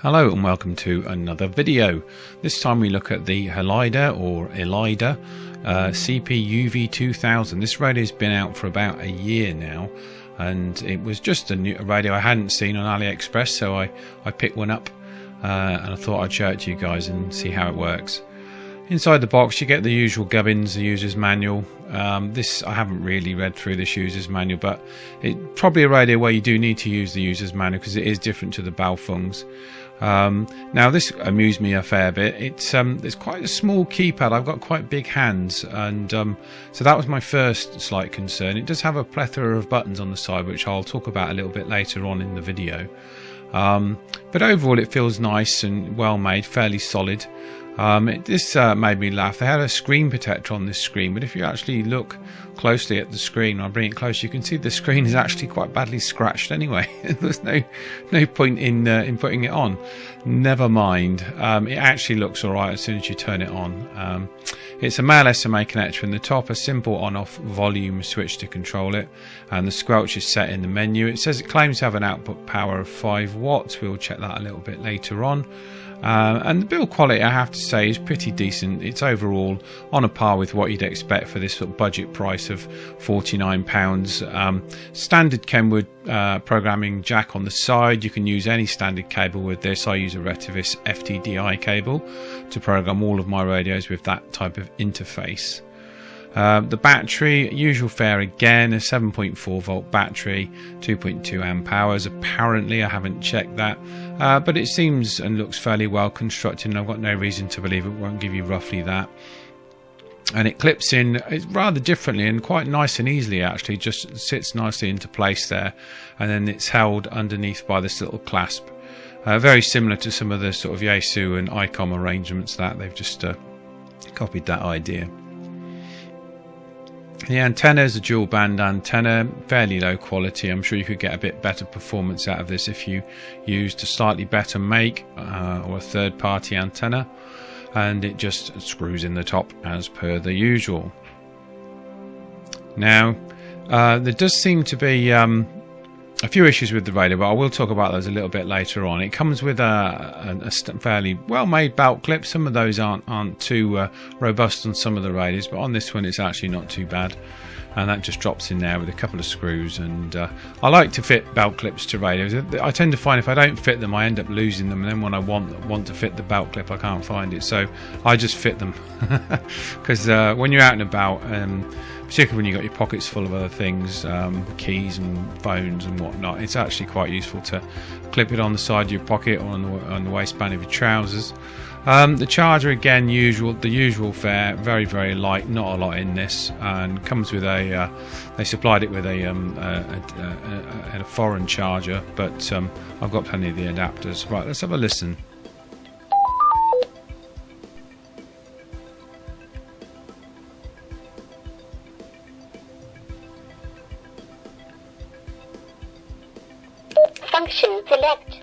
Hello and welcome to another video. This time we look at the Helida or Helida UV2000. This radio has been out for about a year now, and it was just a radio I hadn't seen on AliExpress, so I picked one up and I thought I'd show it to you guys and see how it works. Inside the box you get the usual gubbins, the user's manual. This I haven't really read through this user's manual, but it's probably a radio where you do need to use the user's manual because it is different to the Baofungs. Now this amused me a fair bit. It's quite a small keypad. I've got quite big hands, and so that was my first slight concern. It does have a plethora of buttons on the side, which I'll talk about a little bit later on in the video. But overall it feels nice and well made, fairly solid. This made me laugh. They had a screen protector on this screen, but if you actually look closely at the screen, I'll bring it close, you can see the screen is actually quite badly scratched anyway. There's no point in putting it on. Never mind. It actually looks alright as soon as you turn it on. It's a male SMA connector in the top, a simple on-off volume switch to control it, and the squelch is set in the menu. It says it claims to have an output power of 5 watts. We'll check that a little bit later on. And the build quality, I have to say, is pretty decent. It's overall on a par with what you'd expect for this sort of budget price of £49. Standard Kenwood programming jack on the side. You can use any standard cable with this. I use a Retevis FTDI cable to program all of my radios with that type of interface. The battery, usual fare again, a 7.4 volt battery, 2.2 amp hours. Apparently, I haven't checked that, but it seems and looks fairly well constructed, and I've got no reason to believe it won't give you roughly that. And it clips in rather differently and quite nice and easily, actually, just sits nicely into place there, and then it's held underneath by this little clasp. Very similar to some of the sort of Yaesu and ICOM arrangements that they've just copied that idea. The antenna is a dual band antenna, fairly low quality. I'm sure you could get a bit better performance out of this if you used a slightly better make or a third party antenna, and it just screws in the top as per the usual. Now there does seem to be a few issues with the radio, but I will talk about those a little bit later on. It comes with a fairly well-made belt clip. Some of those aren't too robust on some of the radios, but on this one it's actually not too bad, and that just drops in there with a couple of screws. And I like to fit belt clips to radios. I tend to find if I don't fit them, I end up losing them, and then when I want to fit the belt clip, I can't find it, so I just fit them because when you're out and about, particularly when you've got your pockets full of other things, keys and phones and whatnot, it's actually quite useful to clip it on the side of your pocket or on the waistband of your trousers. The charger, again, the usual fare, very, very light, not a lot in this, and comes with they supplied it with a foreign charger, but I've got plenty of the adapters. Right, let's have a listen. Function select.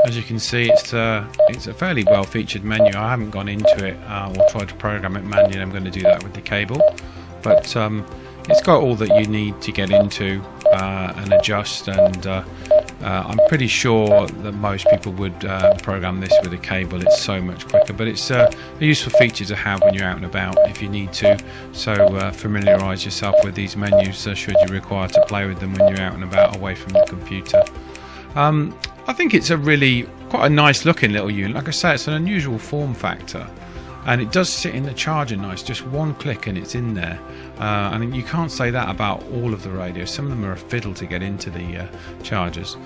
As you can see, it's a fairly well featured menu. I haven't gone into it or tried to program it manually. I'm going to do that with the cable, but it's got all that you need to get into and adjust, and I'm pretty sure that most people would program this with a cable. It's so much quicker, but it's a useful feature to have when you're out and about if you need to. So familiarise yourself with these menus should you require to play with them when you're out and about away from the computer. I think it's quite a nice looking little unit. Like I say, it's an unusual form factor, and it does sit in the charger nice. Just one click and it's in there. And you can't say that about all of the radios. Some of them are a fiddle to get into the chargers.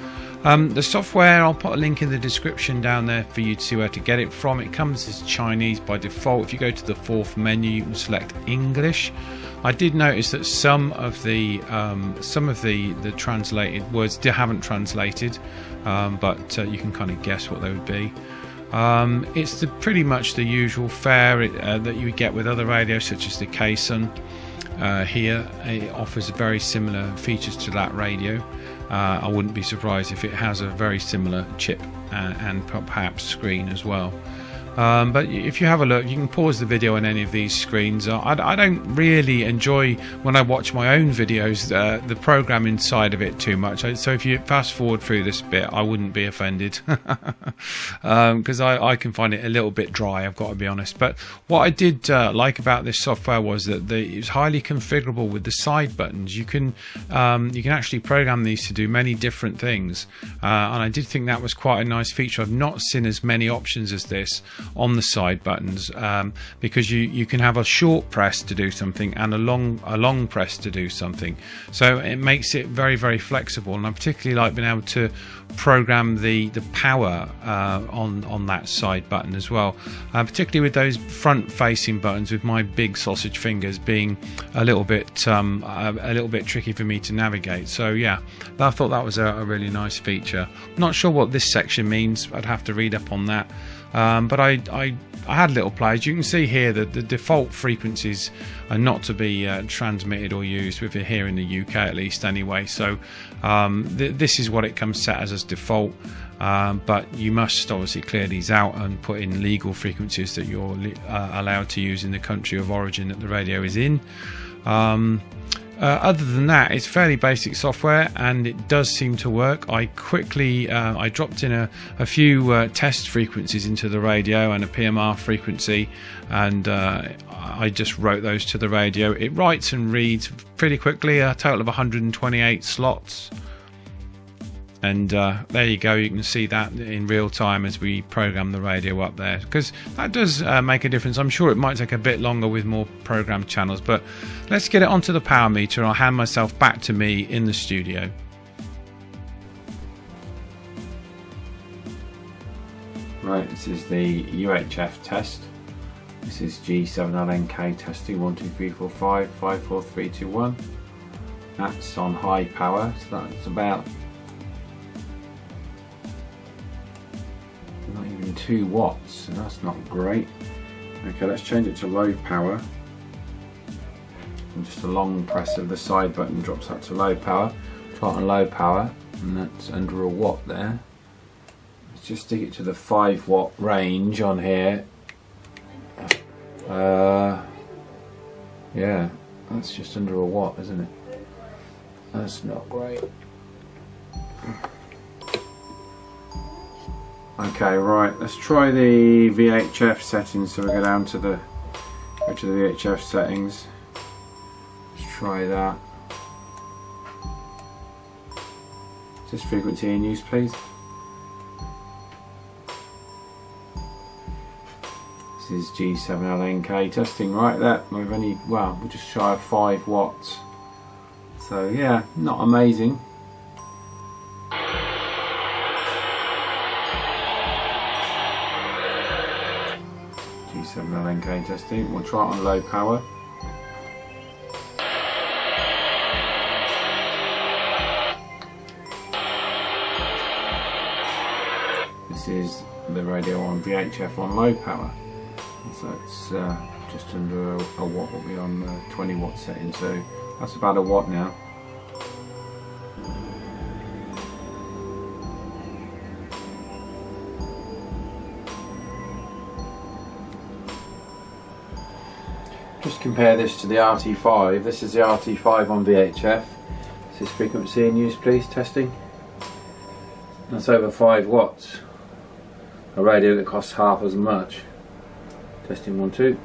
The software, I'll put a link in the description down there for you to see where to get it from. It comes as Chinese by default. If you go to the fourth menu, you can select English. I did notice that some of the translated words haven't translated, but you can kind of guess what they would be. It's pretty much the usual fare that you would get with other radios, such as the Kaysun. Here it offers very similar features to that radio. I wouldn't be surprised if it has a very similar chip and perhaps screen as well. But if you have a look, you can pause the video on any of these screens. I don't really enjoy, when I watch my own videos, the programming side of it too much. So if you fast forward through this bit, I wouldn't be offended, because I can find it a little bit dry, I've got to be honest. But what I did like about this software was that it was highly configurable with the side buttons. You can actually program these to do many different things, and I did think that was quite a nice feature. I've not seen as many options as this on the side buttons, because you can have a short press to do something and a long press to do something, so it makes it very, very flexible. And I particularly like being able to program the power on that side button as well, particularly with those front facing buttons, with my big sausage fingers being a little bit tricky for me to navigate. So yeah, I thought that was a really nice feature. Not sure what this section means, I'd have to read up on that. But I had a little play. As you can see here, the default frequencies are not to be transmitted or used with it here in the UK, at least anyway. So this is what it comes set as default. But you must obviously clear these out and put in legal frequencies that you're allowed to use in the country of origin that the radio is in. Other than that, it's fairly basic software, and it does seem to work. I quickly I dropped in a few test frequencies into the radio and a PMR frequency, and I just wrote those to the radio. It writes and reads pretty quickly, a total of 128 slots. And there you go, you can see that in real time as we program the radio up there, because that does make a difference. I'm sure it might take a bit longer with more programmed channels, but let's get it onto the power meter and I'll hand myself back to me in the studio. Right, this is the Uhf test. This is G7LNK testing 1 2 3 4 5 5 4 3 2 1. That's on high power, so that's about not even 2 watts, so that's not great. Okay, let's change it to low power, and just a long press of the side button drops that to low power. Try it on low power, and that's under a watt there. Let's just stick it to the 5 watt range on here. Yeah, that's just under a watt, isn't it? That's not great. Okay, right, let's try the VHF settings. So we go down to the VHF settings. Let's try that. Is this frequency in use, please? This is G7LNK testing. Right, that we've only, well, we're just shy of 5 watts. So yeah, not amazing. G7LNK testing. We'll try it on low power. This is the radio on VHF on low power. So it's just under a watt. Will be on 20 watt setting. So that's about a watt now. Just compare this to the RT5. This is the RT5 on VHF. This is frequency in use, please. Testing. That's over 5 watts. A radio that costs half as much. Testing 1 2.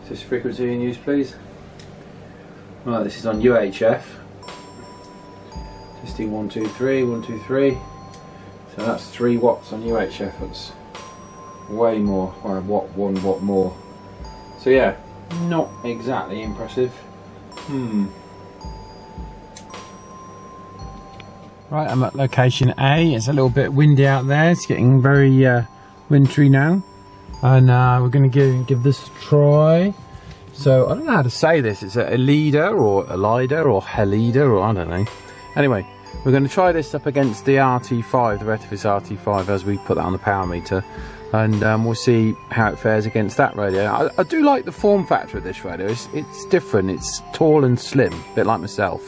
Is this frequency in use, please? Right, this is on UHF. Testing 1 2 3 1 2 3. So that's 3 watts on UHF. That's way more, or a watt, 1 watt more. So yeah, not exactly impressive. Right, I'm at location A. It's a little bit windy out there. It's getting very wintry now, and we're going to give this a try. So I don't know how to say this. It's a Helida or Helida or Helida, or I don't know. Anyway, we're going to try this up against the RT5, the Retevis RT5, as we put that on the power meter, and we'll see how it fares against that radio. I do like the form factor of this radio. It's different. It's tall and slim, a bit like myself.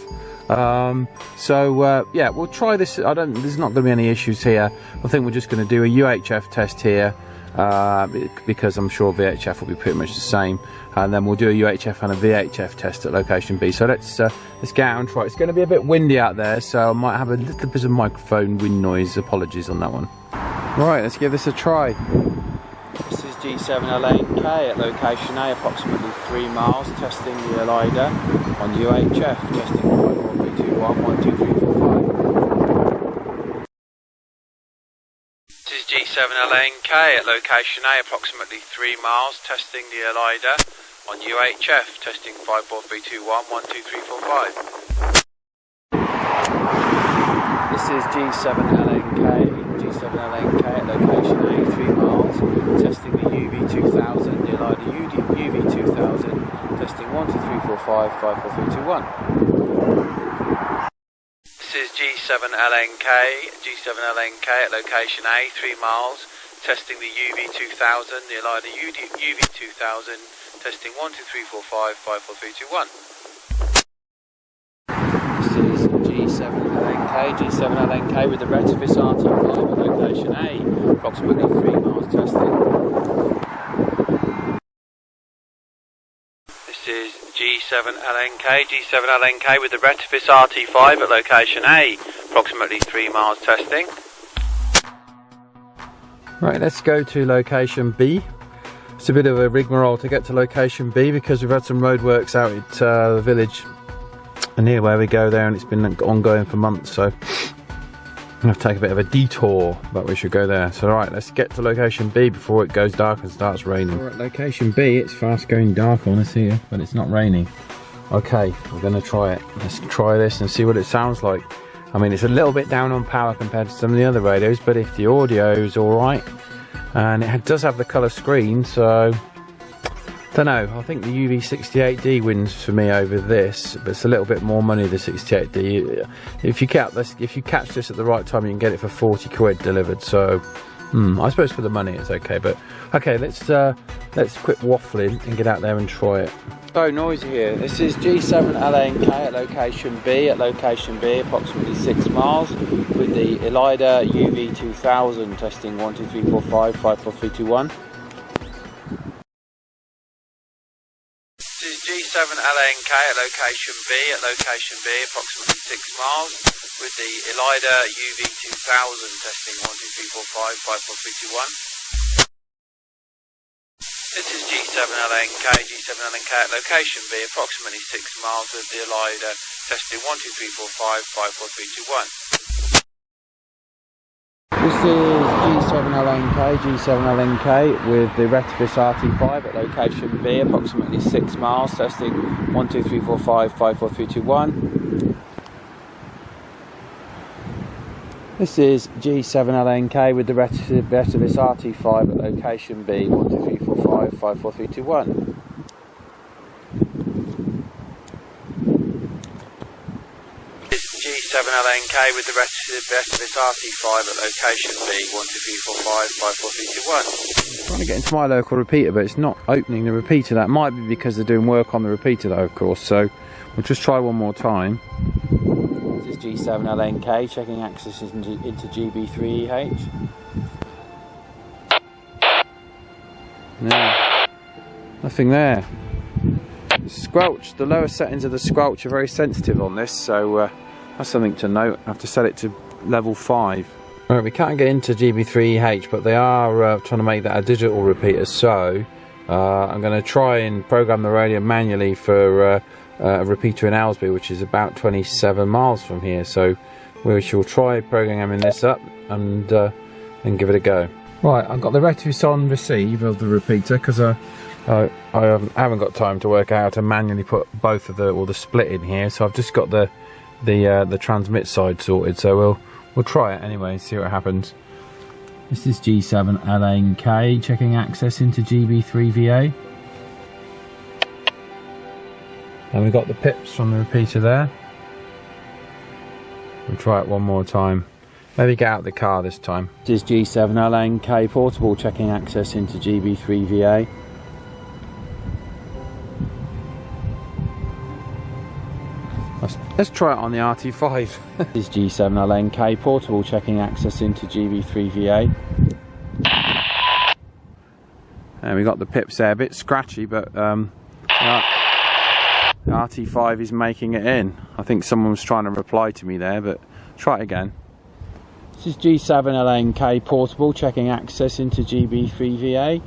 Yeah, we'll try this. There's not going to be any issues here. I think we're just going to do a UHF test here, because I'm sure VHF will be pretty much the same, and then we'll do a UHF and a VHF test at location B. So let's get out and try. It's going to be a bit windy out there, so I might have a little bit of microphone wind noise. Apologies on that one. Right, let's give this a try. This is G7LNK at location A, approximately 3 miles, testing the Helida on UHF, testing 5, 4, 3, 2, 1, 1, 2, 3, 4, 5. This is G7LNK at location A, approximately 3 miles, testing the Helida on UHF, testing 5, 4, 3, 2, 1, 1, 2, 3, 4, 5. This is G7LNK at location A, 3 miles, testing the UV2000, the Helida UV2000, testing 1, 2, 3, 4, 5, 5, 4, 3, 2, 1. This is G7LNK at location A, 3 miles, testing the UV2000, the Helida UV2000, testing 1, 2, 3, 4, 5, 5, 4, 3, 2, 1. G7LNK with the Retevis RT5 at location A, approximately 3 miles, testing. This is G7LNK with the Retevis RT5 at location A, approximately 3 miles, testing. Right, let's go to location B. It's a bit of a rigmarole to get to location B because we've had some roadworks out at the village near where we go there, and it's been ongoing for months, so I'm going to take a bit of a detour, but we should go there. So right, let's get to location B before it goes dark and starts raining. We're at location B. It's fast going dark on us here, but it's not raining. Okay, we're going to try it. Let's try this and see what it sounds like. I mean, it's a little bit down on power compared to some of the other radios, but if the audio is alright, and it does have the colour screen, so don't know, I think the UV68D wins for me over this, but it's a little bit more money, the 68D. If you catch this at the right time, you can get it for 40 quid delivered, so I suppose for the money it's okay. But okay, let's quit waffling and get out there and try it. So noisy here. This is G7LNK at location B, approximately 6 miles, with the Helida UV2000, testing 1, 2, 3, 4, 5, 5, 4, 3, 2, 1. G7LNK at location B, approximately 6 miles, with the Helida UV2000, testing 1, 2, 3, 4, 5, 5, 4, 3, 2, 1. This is G7LNK at location B, approximately 6 miles, with the Helida, testing 1, 2, 3, 4, 5, 5, 4, 3, 2, 1. This is G7LNK with the Retevis RT5 at location B, approximately 6 miles, testing 1, 2, 3, 4, 5, 5, 4, 3, 2, 1. This is G7LNK with the Retevis RT5 at location B, 1, 2, 3, 4, 5, 5, 4, 3, 2, 1. G7LNK with the Retevis RT5 at location B, 1, 2, 3, 4, 5, 5, 4, 3, 2, 1. I'm trying to get into my local repeater, but it's not opening the repeater. That might be because they're doing work on the repeater though, of course, so we'll just try one more time. This is G7LNK, checking access into GB3EH. No, nothing there. Squelch, the lower settings of the squelch are very sensitive on this, so that's something to note. I have to set it to level 5. Right, we can't get into GB3EH, but they are trying to make that a digital repeater, so I'm going to try and program the radio manually for a repeater in Ellesby, which is about 27 miles from here, so we shall try programming this up and give it a go. Right, I've got the Retevis on receive of the repeater because I haven't got time to work out how to manually put both of the split in here, so I've just got the transmit side sorted, so we'll try it anyway and see what happens. This is G7LNK checking access into GB3VA, and we've got the pips from the repeater there. We'll try it one more time. Maybe get out of the car this time. This is G7LNK portable checking access into GB3VA. Let's try it on the RT5. This is G7LNK portable, checking access into GB3VA. And we got the pips there, a bit scratchy, but the RT5 is making it in. I think someone was trying to reply to me there, but try it again. This is G7LNK portable, checking access into GB3VA.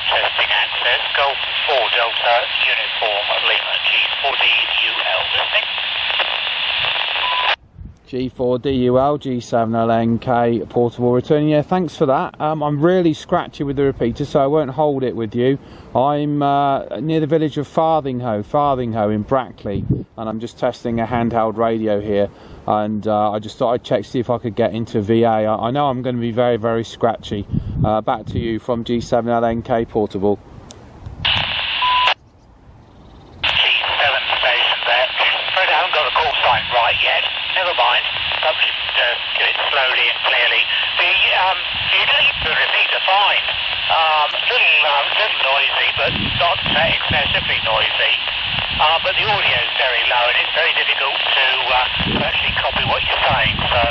Testing access, Golf 4 Delta Uniform Lima, G4DUL, listening. G4DUL, G7LNK portable returning. Yeah, thanks for that. I'm really scratchy with the repeater, so I won't hold it with you. I'm near the village of Farthinghoe in Brackley, and I'm just testing a handheld radio here. And I just thought I'd check to see if I could get into VA. I know I'm going to be very, very scratchy. Back to you from G7LNK portable. G7 station there. Afraid I haven't got the call sign right yet. Never mind. Perhaps you can do it slowly and clearly. The repeater fine. Little noisy, but not excessively noisy. But the audio is very low, and it's very difficult to actually copy what you're saying. So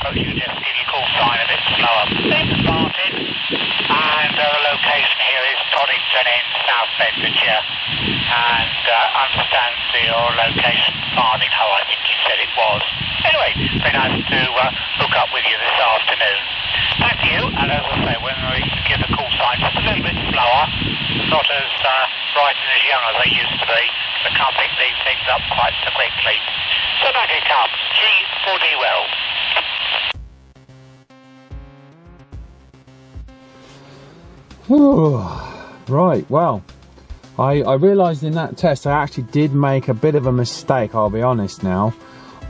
perhaps you just give your call sign a bit slower. Then started, and the location here is Toddington in South Bedfordshire, and understands your location Farthinghoe, I think you said it was. Anyway, very nice to hook up with you this afternoon. Back to you, and as I say, when we give the call sign just a little bit slower, not as bright and as young as they used to be, so can't pick these things up quite so quickly. So back it comes, G4D well. Right, well, I realised in that test I actually did make a bit of a mistake, I'll be honest now.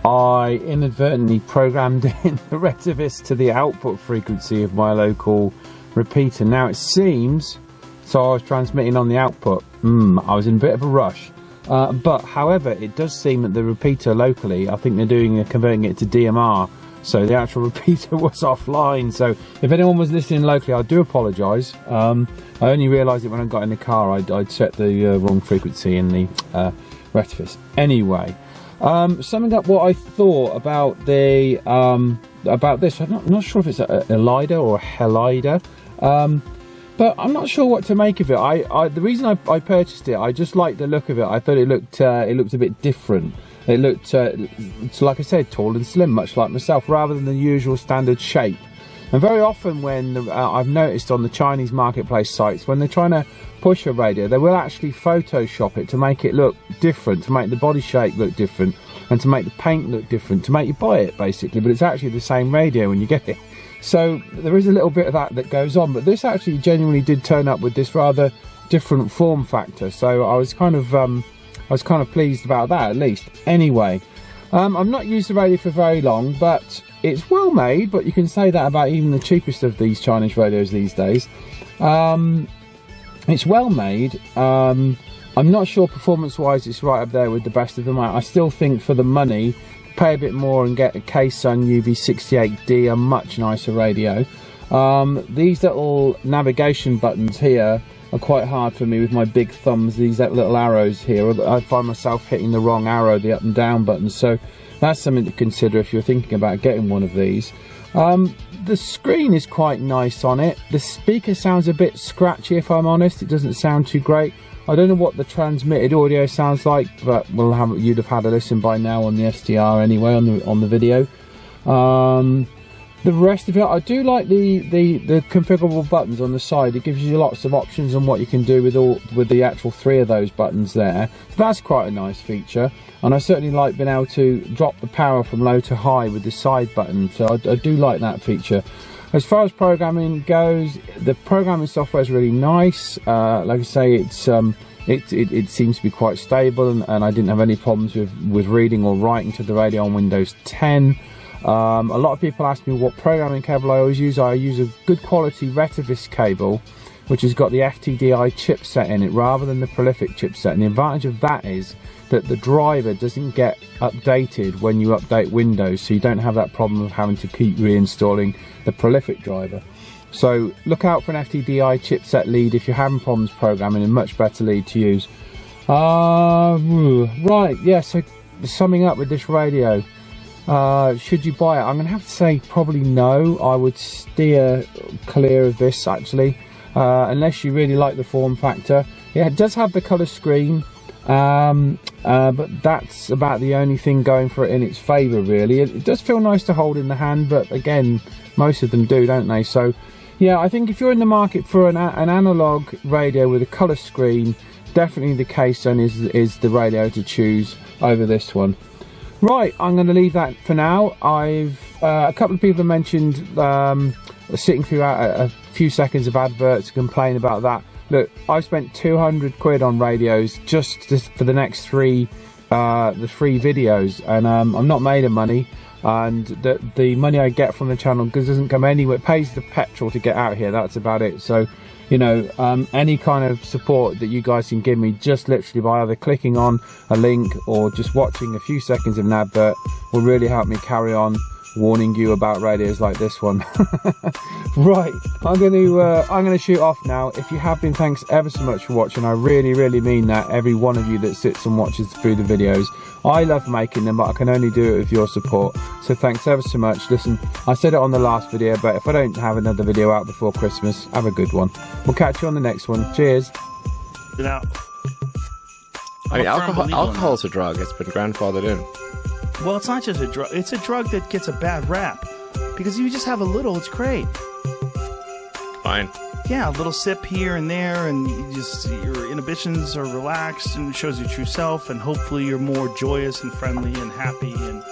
I inadvertently programmed in the Retevis to the output frequency of my local repeater. Now it seems, so I was transmitting on the output. I was in a bit of a rush. But however, it does seem that the repeater locally, I think they're converting it to DMR. So the actual repeater was offline. So if anyone was listening locally, I do apologise. I only realised it when I got in the car. I'd set the wrong frequency in the Retevis. Anyway. Summing up what I thought about the about this, I'm not sure if it's a Helida or a Helida, but I'm not sure what to make of it. The reason I purchased it, I just liked the look of it. I thought it looked a bit different. It looked like I said, tall and slim, much like myself, rather than the usual standard shape. And very often when I've noticed on the Chinese marketplace sites, when they're trying to push a radio, they will actually Photoshop it to make it look different, to make the body shape look different, and to make the paint look different, to make you buy it basically, but it's actually the same radio when you get it. So there is a little bit of that goes on, but this actually genuinely did turn up with this rather different form factor, so I was kind of pleased about that at least. Anyway, I've not used the radio for very long, but it's well made, but you can say that about even the cheapest of these Chinese radios these days. It's well made. I'm not sure performance wise it's right up there with the best of them. I still think for the money, pay a bit more and get a K-Sun UV68D, a much nicer radio. These little navigation buttons here are quite hard for me with my big thumbs. These little arrows here, I find myself hitting the wrong arrow, the up and down buttons, so that's something to consider if you're thinking about getting one of these. The screen is quite nice on it. The speaker sounds a bit scratchy, if I'm honest. It doesn't sound too great. I don't know what the transmitted audio sounds like, but you'd have had a listen by now on the SDR anyway, on the video. The rest of it, I do like the configurable buttons on the side. It gives you lots of options on what you can do with the actual 3 of those buttons there. So that's quite a nice feature, and I certainly like being able to drop the power from low to high with the side button. So I do like that feature. As far as programming goes, the programming software is really nice. Like I say, it seems to be quite stable, and I didn't have any problems with reading or writing to the radio on Windows 10. A lot of people ask me what programming cable I always use. I use a good quality Retevis cable, which has got the FTDI chipset in it rather than the prolific chipset. And the advantage of that is that the driver doesn't get updated when you update Windows, so you don't have that problem of having to keep reinstalling the prolific driver. So look out for an FTDI chipset lead if you're having problems programming, a much better lead to use. Right, yeah, so summing up with this radio, should you buy it? I'm going to have to say probably no. I would steer clear of this actually, unless you really like the form factor. Yeah, it does have the colour screen, but that's about the only thing going for it in its favour really. It does feel nice to hold in the hand, but again, most of them do, don't they? So yeah, I think if you're in the market for an analog radio with a colour screen, definitely the case then is the radio to choose over this one. Right, I'm going to leave that for now. I've a couple of people have mentioned sitting through a few seconds of adverts to complain about that. Look, I've spent 200 quid on radios just for the next the three videos, and I'm not made of money. And the money I get from the channel doesn't come anywhere. It pays the petrol to get out here, that's about it. So, you know, any kind of support that you guys can give me, just literally by either clicking on a link or just watching a few seconds of an advert, will really help me carry on warning you about radios like this one. Right, I'm gonna shoot off now. If you have been, thanks ever so much for watching. I really mean that, every one of you that sits and watches through the videos. I love making them, but I can only do it with your support, so thanks ever so much. Listen, I said it on the last video, but if I don't have another video out before Christmas, have a good one. We'll catch you on the next one. Cheers. Now, I mean, alcohol is a drug. It's been grandfathered in. well, it's not just a drug. It's a drug that gets a bad rap. Because if you just have a little, it's great. Fine. Yeah, a little sip here and there, and your inhibitions are relaxed, and it shows your true self, and hopefully you're more joyous and friendly and happy and